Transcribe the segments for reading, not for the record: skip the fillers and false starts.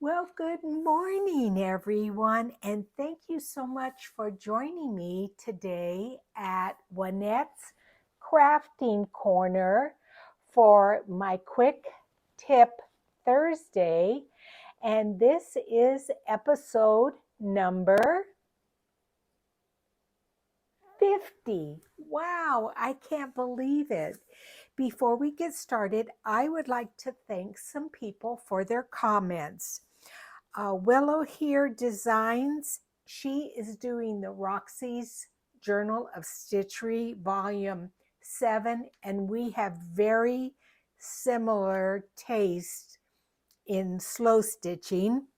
Well, good morning, everyone, and thank you so much for joining me today at Juanette's Crafting Corner for my quick tip Thursday. And this is episode number 50. Wow, I can't believe it. Before we get started, I would like to thank some people for their comments. Willow here designs. She is doing the Roxy's Journal of Stitchery Volume 7, and we have very similar taste in slow stitching.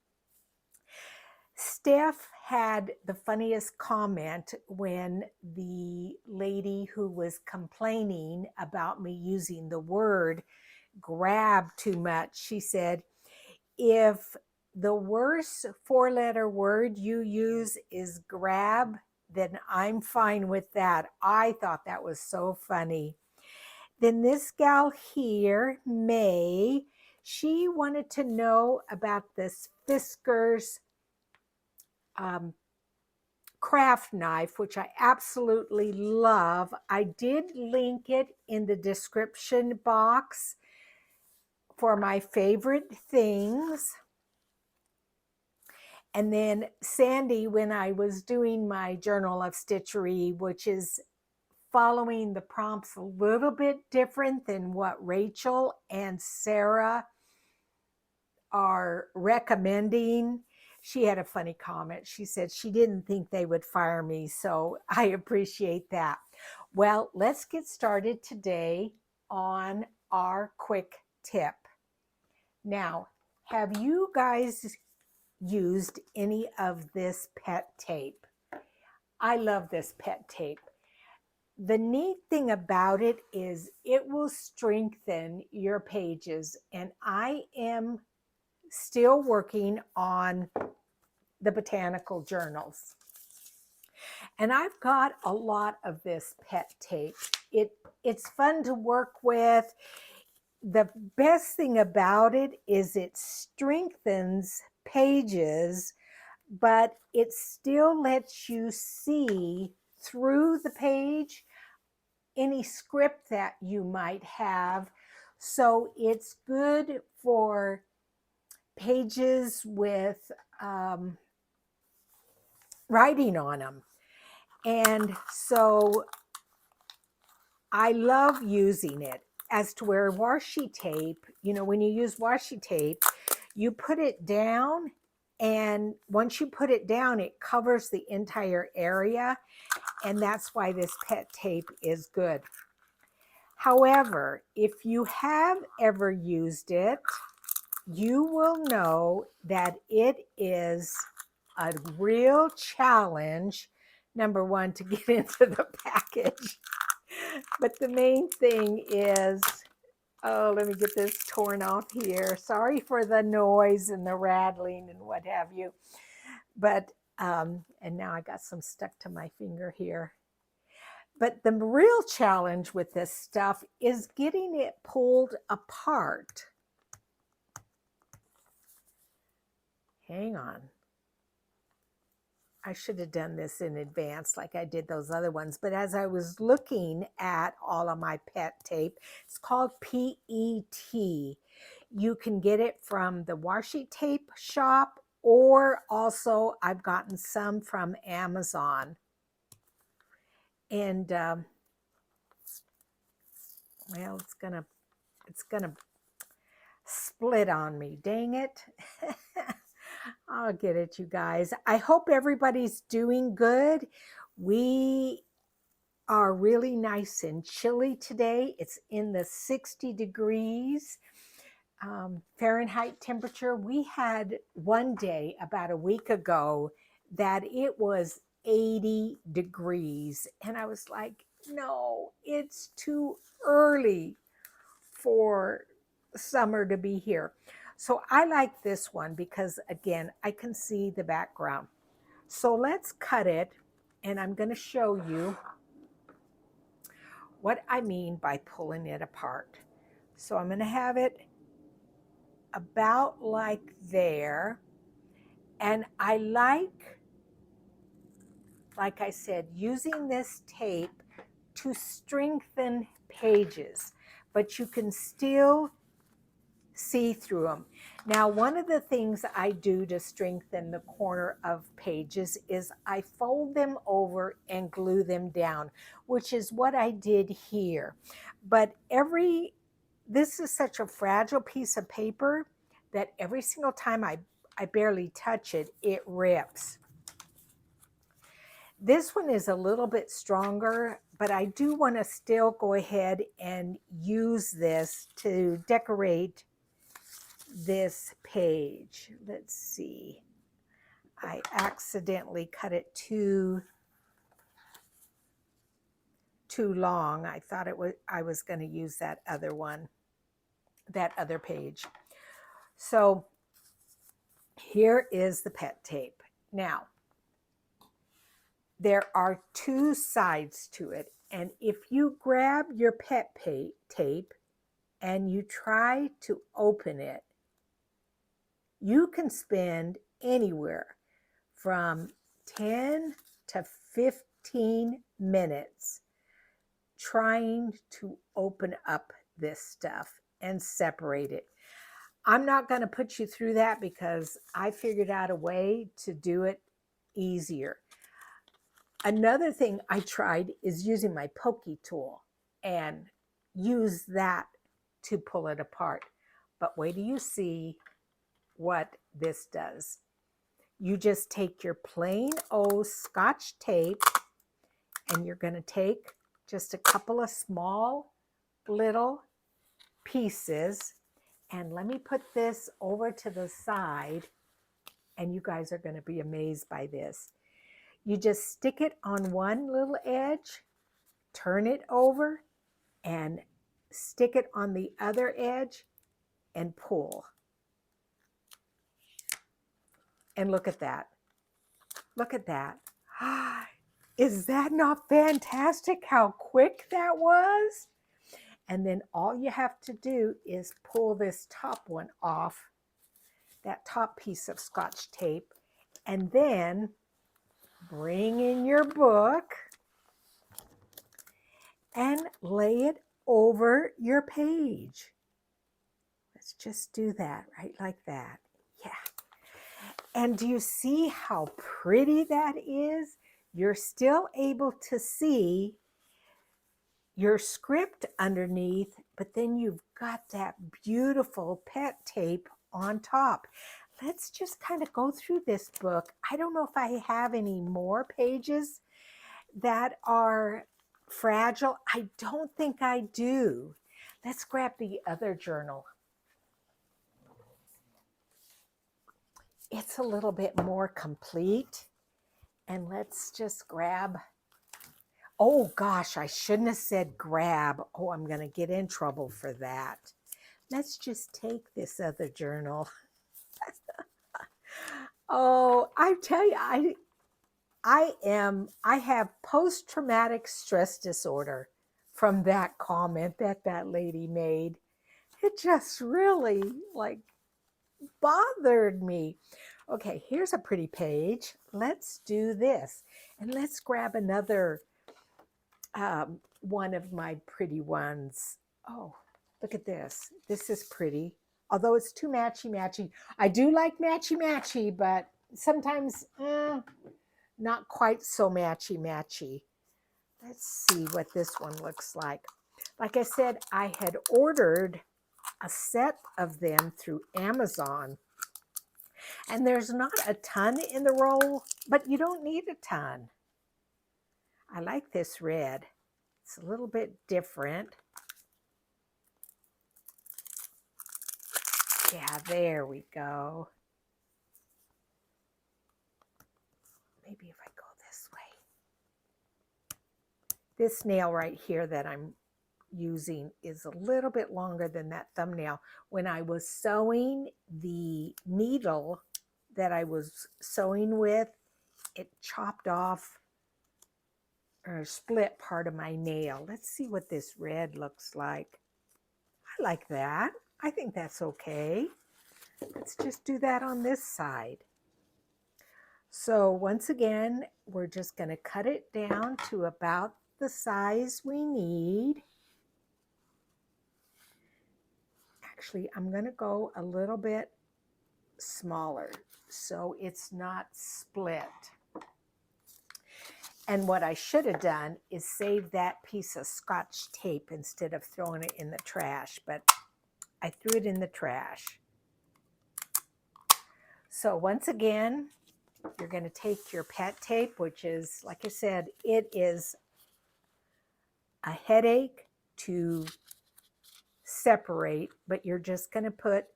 Steph had the funniest comment when the lady who was complaining about me using the word grab too much, she said, if the worst four-letter word you use is grab, then I'm fine with that. I thought that was so funny. Then this gal here, May, she wanted to know about this Fisker's um, craft knife, which I absolutely love. I did link it in the description box for my favorite things. And then Sandy, when I was doing my Journal of Stitchery, which is following the prompts a little bit different than what Rachel and Sarah are recommending, she had a funny comment. She said she didn't think they would fire me, so I appreciate that. Well, let's get started today on our quick tip. Now, have you guys used any of this pet tape? I love this pet tape. The neat thing about it is it will strengthen your pages, and I am still working on the botanical journals. And I've got a lot of this pet tape. It's fun to work with. The best thing about it is it strengthens pages, but it still lets you see through the page any script that you might have. So it's good for pages with writing on them. And so I love using it. As to where washi tape, when you use washi tape, you put it down, and once you put it down, it covers the entire area, and that's why this pet tape is good. However, if you have ever used it, you will know that it is a real challenge, number one, to get into the package. But the main thing is, oh, let me get this torn off here. Sorry for the noise and the rattling and what have you. But, and now I got some stuck to my finger here. But the real challenge with this stuff is getting it pulled apart. Hang on. I should have done this in advance like I did those other ones. But as I was looking at all of my pet tape, it's called PET. You can get it from the washi tape shop, or also I've gotten some from Amazon. And well, it's gonna split on me. Dang it. I'll get it, you guys. I hope everybody's doing good. We are really nice and chilly today. It's in the 60 degrees Fahrenheit temperature. We had one day about a week ago that it was 80 degrees. And I was like, no, it's too early for summer to be here. So I like this one because, again, I can see the background. So let's cut it, and I'm going to show you what I mean by pulling it apart. So I'm going to have it about like there. And I like I said, using this tape to strengthen pages, but you can still see through them. Now, one of the things I do to strengthen the corner of pages is I fold them over and glue them down, which is what I did here. But this is such a fragile piece of paper that every single time I barely touch it, it rips. This one is a little bit stronger, but I do want to still go ahead and use this to decorate this page. Let's see. I accidentally cut it too long. I thought I was going to use that other one, that other page. So here is the pet tape. Now, there are two sides to it. And if you grab your pet tape and you try to open it, you can spend anywhere from 10 to 15 minutes trying to open up this stuff and separate it. I'm not going to put you through that because I figured out a way to do it easier. Another thing I tried is using my pokey tool and use that to pull it apart. But wait till you see what this does. You just take your plain old Scotch tape and you're going to take just a couple of small little pieces, and let me put this over to the side, and you guys are going to be amazed by this. You just stick it on one little edge, turn it over, and stick it on the other edge and pull. And look at that. Look at that. Is that not fantastic how quick that was? And then all you have to do is pull this top one off, that top piece of Scotch tape, and then bring in your book and lay it over your page. Let's just do that right like that. Yeah. And do you see how pretty that is? You're still able to see your script underneath, but then you've got that beautiful pet tape on top. Let's just kind of go through this book. I don't know if I have any more pages that are fragile. I don't think I do. Let's grab the other journal. It's a little bit more complete. And let's just grab, oh gosh, I shouldn't have said grab. Oh, I'm going to get in trouble for that. Let's just take this other journal. Oh, I tell you, I have post-traumatic stress disorder from that comment that lady made. It just really bothered me. Okay, here's a pretty page. Let's do this. And let's grab another one of my pretty ones. Oh, look at this. This is pretty. Although it's too matchy-matchy. I do like matchy-matchy, but sometimes not quite so matchy-matchy. Let's see what this one looks like. Like I said, I had ordered a set of them through Amazon. And there's not a ton in the roll, but you don't need a ton. I like this red. It's a little bit different. Yeah, there we go. Maybe if I go this way. This nail right here that I'm using is a little bit longer than that thumbnail. When I was sewing, the needle that I was sewing with, it chopped off or split part of my nail. Let's see what this red looks like. I like that. I think that's okay. Let's just do that on this side. So once again, we're just going to cut it down to about the size we need. Actually, I'm going to go a little bit smaller so it's not split. And what I should have done is save that piece of Scotch tape instead of throwing it in the trash, but I threw it in the trash. So once again, you're going to take your pet tape, which is, like I said, it is a headache to separate, but you're just going to put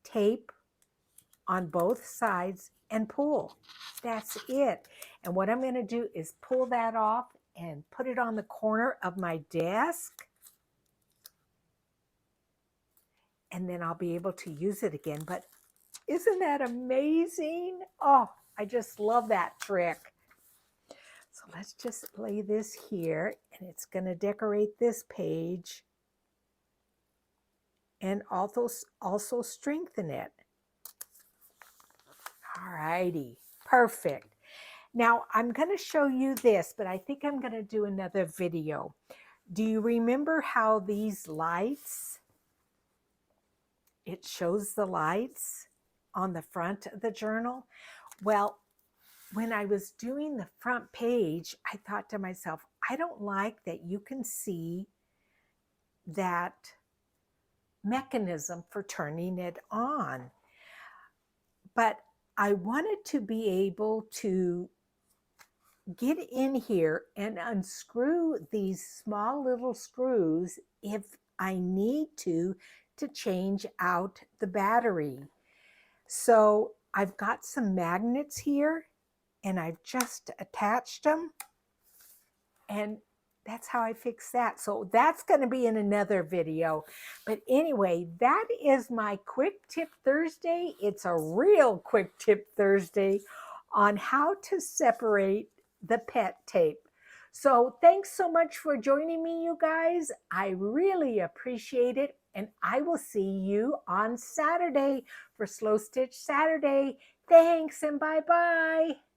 tape on both sides and pull. That's it. And what I'm going to do is pull that off and put it on the corner of my desk. And then I'll be able to use it again. But isn't that amazing? Oh, I just love that trick. So let's just lay this here, and it's going to decorate this page and also strengthen it. All righty, perfect. Now I'm going to show you this, but I think I'm going to do another video. Do you remember how these lights, it shows the lights on the front of the journal? Well, when I was doing the front page, I thought to myself, I don't like that you can see that mechanism for turning it on. But I wanted to be able to get in here and unscrew these small little screws if I need to change out the battery. So I've got some magnets here, and I've just attached them, and that's how I fix that. So that's going to be in another video. But anyway, that is my Quick Tip Thursday. It's a real Quick Tip Thursday on how to separate the pet tape. So thanks so much for joining me, you guys. I really appreciate it. And I will see you on Saturday for Slow Stitch Saturday. Thanks and bye-bye.